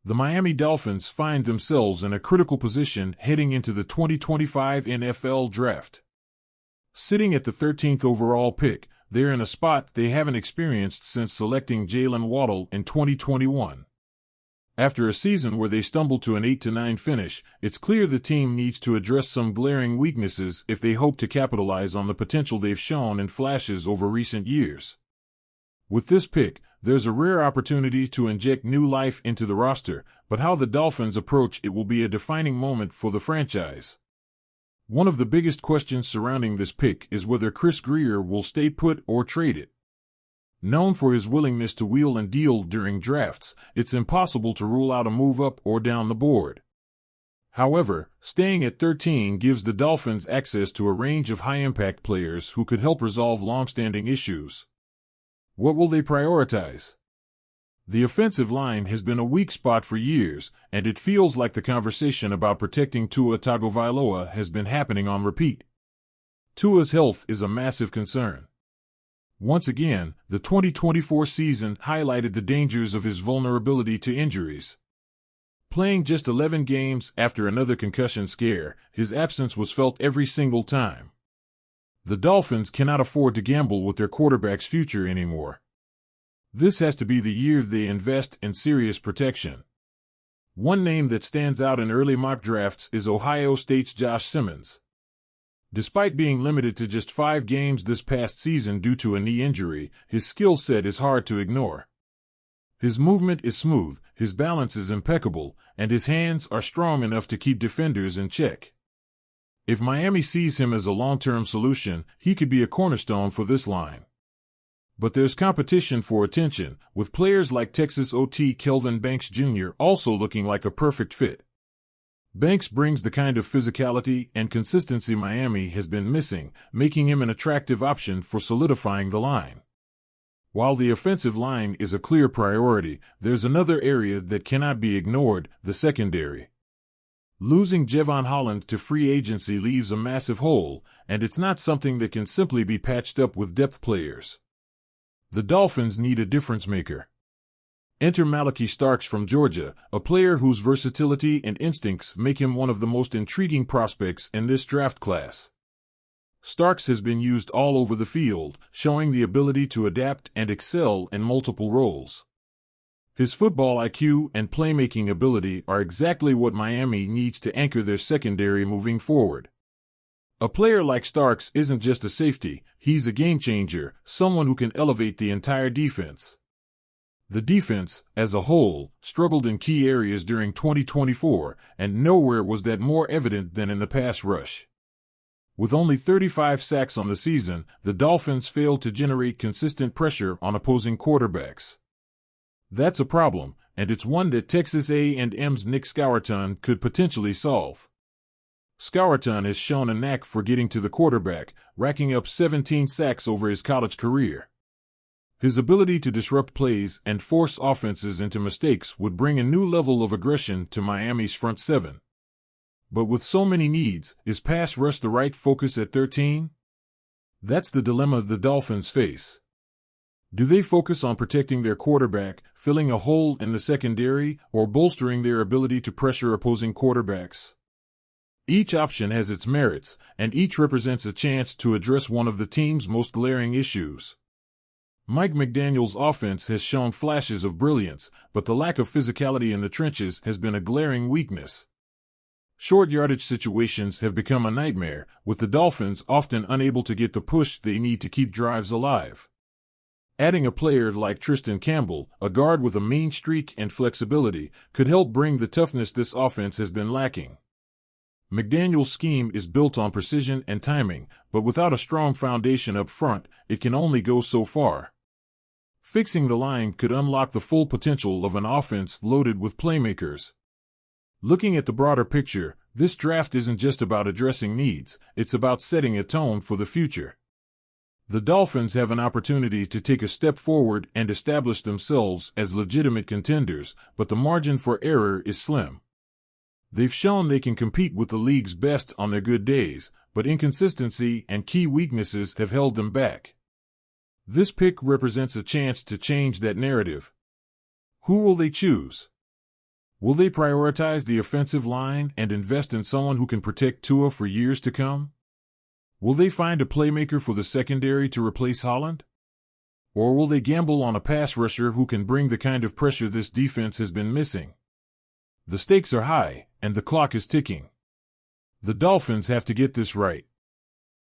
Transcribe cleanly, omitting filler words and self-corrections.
The Miami Dolphins find themselves in a critical position heading into the 2025 NFL Draft. Sitting at the 13th overall pick, they're in a spot they haven't experienced since selecting Jalen Waddle in 2021. After a season where they stumbled to an 8-9 finish, it's clear the team needs to address some glaring weaknesses if they hope to capitalize on the potential they've shown in flashes over recent years. With this pick, there's a rare opportunity to inject new life into the roster, but how the Dolphins approach it will be a defining moment for the franchise. One of the biggest questions surrounding this pick is whether Chris Grier will stay put or trade it. Known for his willingness to wheel and deal during drafts, it's impossible to rule out a move up or down the board. However, staying at 13 gives the Dolphins access to a range of high-impact players who could help resolve long-standing issues. What will they prioritize? The offensive line has been a weak spot for years, and it feels like the conversation about protecting Tua Tagovailoa has been happening on repeat. Tua's health is a massive concern. Once again, the 2024 season highlighted the dangers of his vulnerability to injuries. Playing just 11 games after another concussion scare, his absence was felt every single time. The Dolphins cannot afford to gamble with their quarterback's future anymore. This has to be the year they invest in serious protection. One name that stands out in early mock drafts is Ohio State's Josh Simmons. Despite being limited to just 5 games this past season due to a knee injury, his skill set is hard to ignore. His movement is smooth, his balance is impeccable, and his hands are strong enough to keep defenders in check. If Miami sees him as a long-term solution, he could be a cornerstone for this line. But there's competition for attention, with players like Texas OT Kelvin Banks Jr. also looking like a perfect fit. Banks brings the kind of physicality and consistency Miami has been missing, making him an attractive option for solidifying the line. While the offensive line is a clear priority, there's another area that cannot be ignored, the secondary. Losing Jevon Holland to free agency leaves a massive hole, and it's not something that can simply be patched up with depth players. The Dolphins need a difference maker. Enter Malaki Starks from Georgia, a player whose versatility and instincts make him one of the most intriguing prospects in this draft class. Starks has been used all over the field, showing the ability to adapt and excel in multiple roles. His football IQ and playmaking ability are exactly what Miami needs to anchor their secondary moving forward. A player like Starks isn't just a safety, he's a game-changer, someone who can elevate the entire defense. The defense, as a whole, struggled in key areas during 2024, and nowhere was that more evident than in the pass rush. With only 35 sacks on the season, the Dolphins failed to generate consistent pressure on opposing quarterbacks. That's a problem, and it's one that Texas A&M's Nick Scourton could potentially solve. Scourton has shown a knack for getting to the quarterback, racking up 17 sacks over his college career. His ability to disrupt plays and force offenses into mistakes would bring a new level of aggression to Miami's front seven. But with so many needs, is pass rush the right focus at 13? That's the dilemma the Dolphins face. Do they focus on protecting their quarterback, filling a hole in the secondary, or bolstering their ability to pressure opposing quarterbacks? Each option has its merits, and each represents a chance to address one of the team's most glaring issues. Mike McDaniel's offense has shown flashes of brilliance, but the lack of physicality in the trenches has been a glaring weakness. Short yardage situations have become a nightmare, with the Dolphins often unable to get the push they need to keep drives alive. Adding a player like Tristan Campbell, a guard with a mean streak and flexibility, could help bring the toughness this offense has been lacking. McDaniel's scheme is built on precision and timing, but without a strong foundation up front, it can only go so far. Fixing the line could unlock the full potential of an offense loaded with playmakers. Looking at the broader picture, this draft isn't just about addressing needs, it's about setting a tone for the future. The Dolphins have an opportunity to take a step forward and establish themselves as legitimate contenders, but the margin for error is slim. They've shown they can compete with the league's best on their good days, but inconsistency and key weaknesses have held them back. This pick represents a chance to change that narrative. Who will they choose? Will they prioritize the offensive line and invest in someone who can protect Tua for years to come? Will they find a playmaker for the secondary to replace Holland? Or will they gamble on a pass rusher who can bring the kind of pressure this defense has been missing? The stakes are high, and the clock is ticking. The Dolphins have to get this right.